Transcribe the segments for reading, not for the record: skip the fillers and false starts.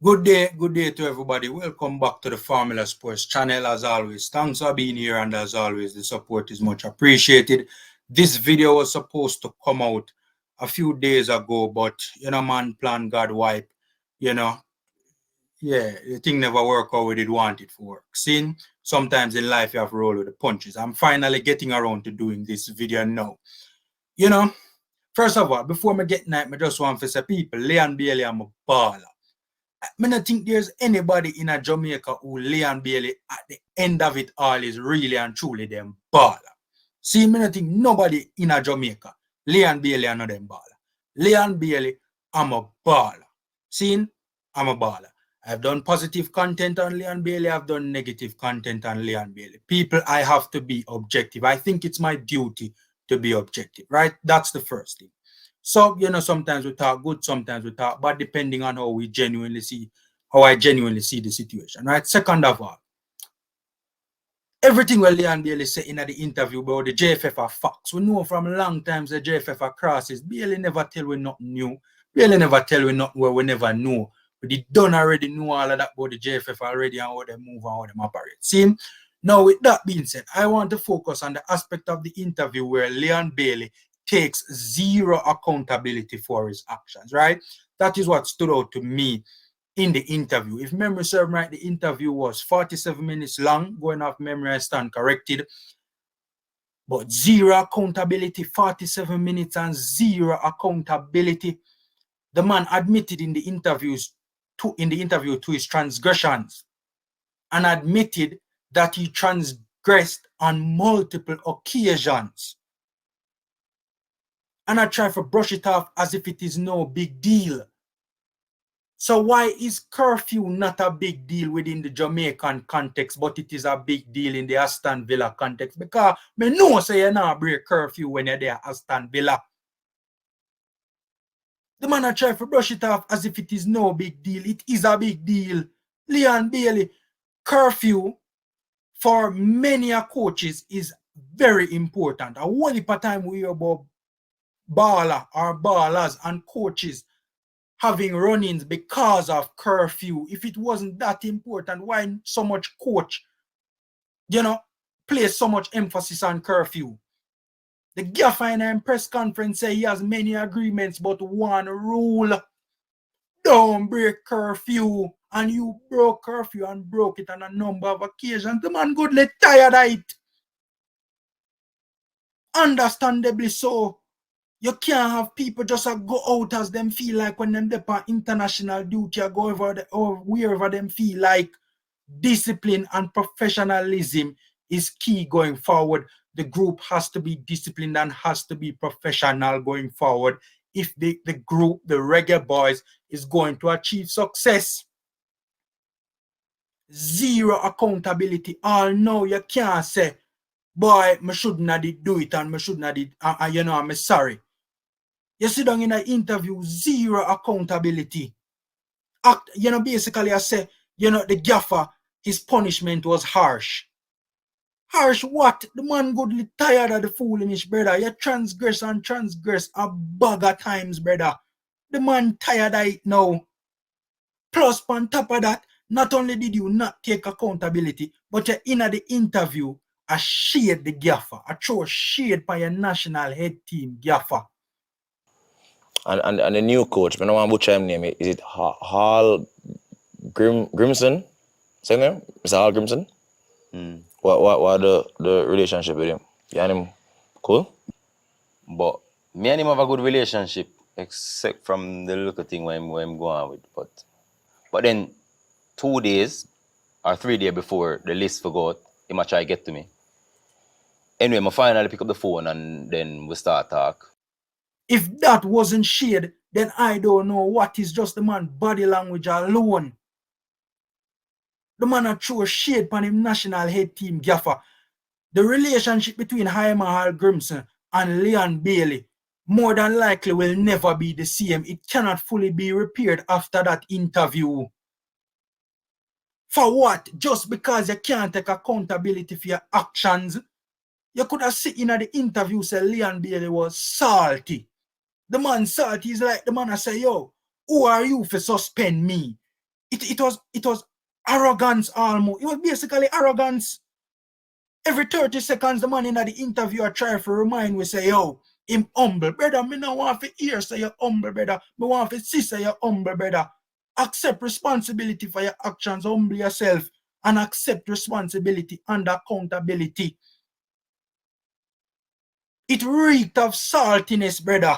Good day to everybody. Welcome back to the Formula Sports channel. As always, thanks for being here, and as always, the support is much appreciated. This video was supposed to come out a few days ago, but man, plan God wipe. You know, yeah, the thing never work how we did want it to work. Seeing sometimes in life you have to roll with the punches. I'm finally getting around to doing this video now. You know, first of all, before me get night, I just want to say people, Leon Bailey, I'm a baller. I don't think there's anybody in a Jamaica who Leon Bailey at the end of it all is really and truly them baller. See, I don't think nobody in a Jamaica, Leon Bailey are not them baller. Leon Bailey, I'm a baller. See, I'm a baller. I've done positive content on Leon Bailey. I've done negative content on Leon Bailey. People, I have to be objective. I think it's my duty to be objective, right? That's the first thing. So, sometimes we talk good, sometimes we talk bad, depending on how I genuinely see the situation, right? Second of all, everything what Leon Bailey said in the interview about the JFF are facts. We know from a long time the JFF are crosses. Bailey never tell we nothing new. Bailey never tell we nothing where we never know. But they done already know all of that about the JFF already and how they move and how they operate. See? Now, with that being said, I want to focus on the aspect of the interview where Leon Bailey takes zero accountability for his actions, right? That is what stood out to me in the interview. If memory serves right, the interview was 47 minutes long, going off memory, I stand corrected. But zero accountability, 47 minutes and zero accountability. The man admitted in the interview to his transgressions and admitted that he transgressed on multiple occasions. And I try to brush it off as if it is no big deal. So why is curfew not a big deal within the Jamaican context, but it is a big deal in the Aston Villa context? Because me know say you not break curfew when you're there Aston Villa. The man I try to brush it off as if it is no big deal. It is a big deal. Leon Bailey, curfew for many coaches is very important. A whole heap of time we hear about baller or ballers and coaches having run-ins because of curfew. If it wasn't that important, why so much coach, place so much emphasis on curfew? The gaffer in a press conference say he has many agreements, but one rule: don't break curfew. And you broke curfew and broke it on a number of occasions. The man goodly tired of it. Understandably so. You can't have people just go out as them feel like when them depart international duty or go over or wherever them feel like. Discipline and professionalism is key going forward. The group has to be disciplined and has to be professional going forward if the group, the Reggae Boyz, is going to achieve success. Zero accountability. All no, you can't say, boy, I shouldn't have do it and I shouldn't have I'm sorry. You sit down in an interview, zero accountability. Basically I say, the gaffer, his punishment was harsh. Harsh what? The man goodly tired of the foolishness, brother. You transgress a bag of times, brother. The man tired of it now. Plus, on top of that, not only did you not take accountability, but you're in the interview, I shade the gaffer. I throw shade by your national head team gaffer. And the new coach, I don't want to butcher his name. Is it Hall Grimson? Same name? Mr. Hall Grimson? What the relationship with him? You and him cool? But me and him have a good relationship, except from the little thing when I'm going on with. But then 2 days or 3 days before the list forgot, he might try to get to me. Anyway, I finally pick up the phone and then we start talk. If that wasn't shade, then I don't know what is just the man body language alone. The man a throw shade on him national head team gaffer. The relationship between Hyman Hall Grimson and Leon Bailey more than likely will never be the same. It cannot fully be repaired after that interview. For what? Just because you can't take accountability for your actions. You could have seen in the interview say Leon Bailey was salty. The man salty is like the man I say, yo, who are you for suspend me? It was arrogance almost. It was basically arrogance. Every 30 seconds, the man in the interview try to remind we say, yo, him humble. Brother, me no want to hear say you're humble, brother. Me want to see say you're humble, brother. Accept responsibility for your actions, humble yourself, and accept responsibility and accountability. It reeked of saltiness, brother.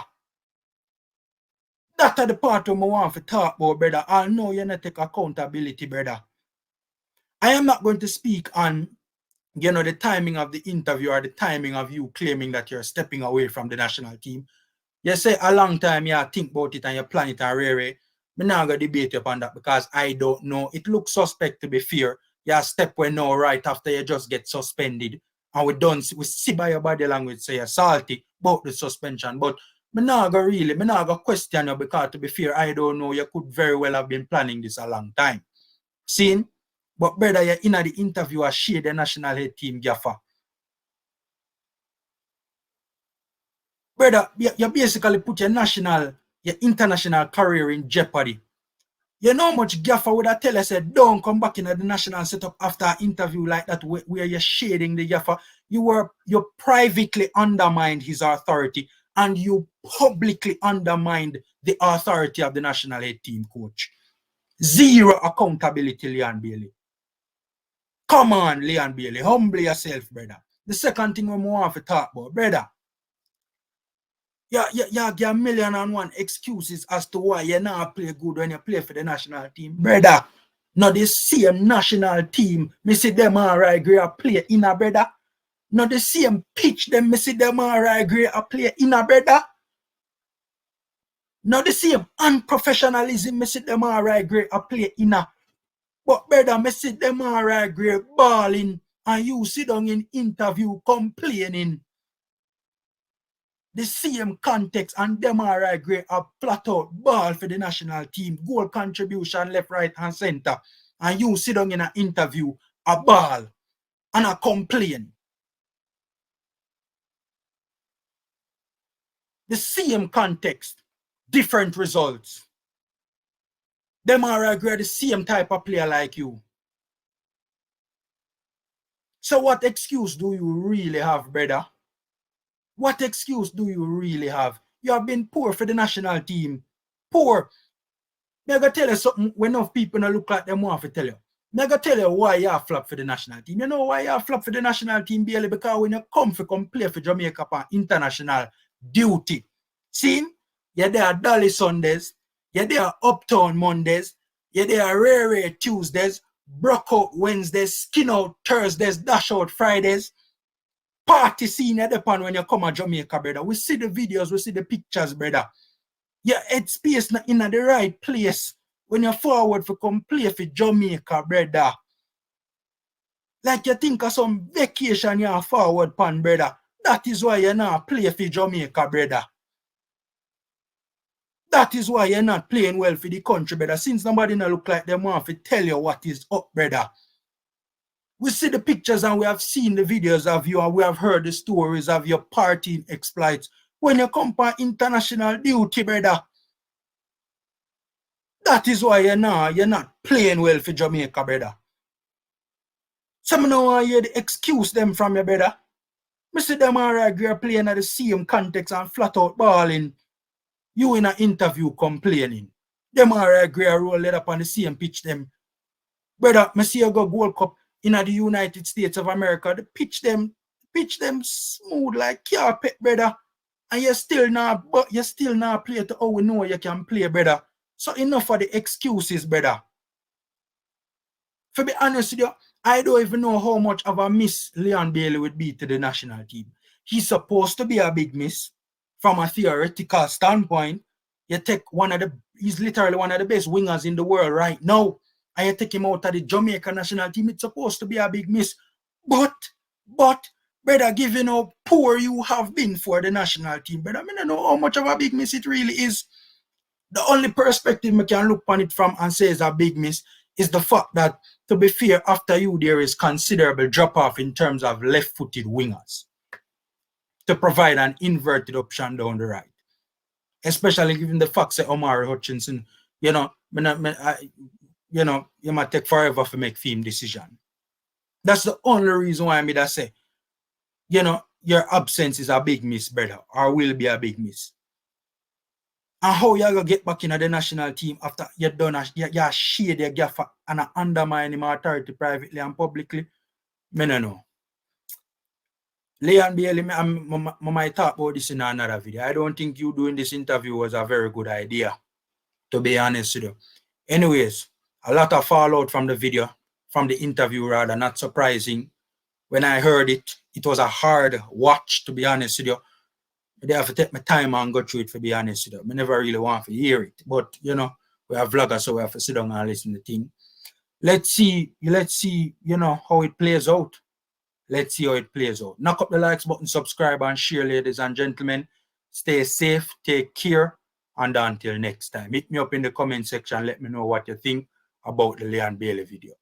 That's the part of me want to talk about, brother. I know you not take accountability, brother. I am not going to speak on, you know, the timing of the interview or the timing of you claiming that you're stepping away from the national team. You say a long time you think about it and you plan it and rare. I'm not going to debate upon that because I don't know. It looks suspect, to be fair. You step away now right after you just get suspended. And we see by your body language say you're salty about the suspension. But I'm not going to question you because, to be fair, I don't know. You could very well have been planning this a long time. See? But brother, you're in the interview and share the national head team gaffer. Brother, you basically put your international career in jeopardy. You know how much gaffer would I tell you, said, don't come back in the national setup after an interview like that where you're shading the gaffer. You privately undermined his authority and you publicly undermined the authority of the national head team coach. Zero accountability, Leon Bailey. Come on, Leon Bailey, humble yourself, brother. The second thing we want to talk about, brother. You get 1,000,001 excuses as to why you not play good when you play for the national team. Brother, not the same national team, me see them alright great play in a brother. Not the same pitch them, me see them alright great play in a brother. Not the same unprofessionalism, me see them alright great play in a. But brother, me see them alright great balling and you sit down in interview complaining. The same context and them are great a flat out ball for the national team, goal contribution left, right, and center. And you sit down in an interview, a ball, and a complain. The same context, different results. Them are great the same type of player like you. So what excuse do you really have, brother? What excuse do you really have? You have been poor for the national team. Poor. I'm going to tell you something when enough people don't look like them want to tell you. I'm going to tell you why you flop for the national team. You know why you flop for the national team, Bailey? Because when you come play for Jamaica on international duty, see, you're there Dolly Sundays, you're there Uptown Mondays, you're there Rare Tuesdays, Broke Out Wednesdays, Skin Out Thursdays, Dash Out Fridays. Party scene at the pan when you come to Jamaica, brother. We see the videos, we see the pictures, brother. Your headspace not in the right place when you're forward for come play for Jamaica, brother. Like you think of some vacation you're forward pan, brother. That is why you're not play for Jamaica, brother. That is why you're not playing well for the country, brother. Since nobody not look like them want to tell you what is up, brother. We see the pictures and we have seen the videos of you and we have heard the stories of your partying exploits. When you come for international duty, brother, that is why you're not playing well for Jamaica, brother. Some know why you excuse them from your brother. I see them alright, you're playing at the same context and flat out balling. You in an interview complaining. Them alright, you're rolling up on the same pitch them. Brother, I see you go Gold Cup in the United States of America. The pitch them smooth like carpet, brother. And you still not play to how we know you can play, brother. So enough for the excuses, brother. To be honest with you, I don't even know how much of a miss Leon Bailey would be to the national team. He's supposed to be a big miss from a theoretical standpoint. You take he's literally one of the best wingers in the world right now. And you take him out of the Jamaica national team, it's supposed to be a big miss. But, brother, given how poor you have been for the national team, brother, I don't know how much of a big miss it really is. The only perspective I can look on it from and say is a big miss is the fact that, to be fair, after you, there is considerable drop-off in terms of left-footed wingers to provide an inverted option down the right. Especially given the fact that Omari Hutchinson, you know, you know, you might take forever to make film decision. That's the only reason why I say, you know, your absence is a big miss, brother, or will be a big miss. And how you gonna get back in the national team after you're done, you shade your gaffer and undermine him authority privately and publicly? Me no know. Leon Bailey, I might talk about this in another video. I don't think you doing this interview was a very good idea, to be honest with you. Anyways, a lot of fallout from the video, from the interview rather, not surprising. When I heard it, it was a hard watch, to be honest with you. I have to take my time and go through it, to be honest with you. I never really want to hear it. But, you know, we are vloggers, so we have to sit down and listen to the thing. Let's see, you know, how it plays out. Let's see how it plays out. Knock up the likes button, subscribe, and share, ladies and gentlemen. Stay safe, take care, and until next time. Hit me up in the comment section. Let me know what you think about the Leon Bailey video.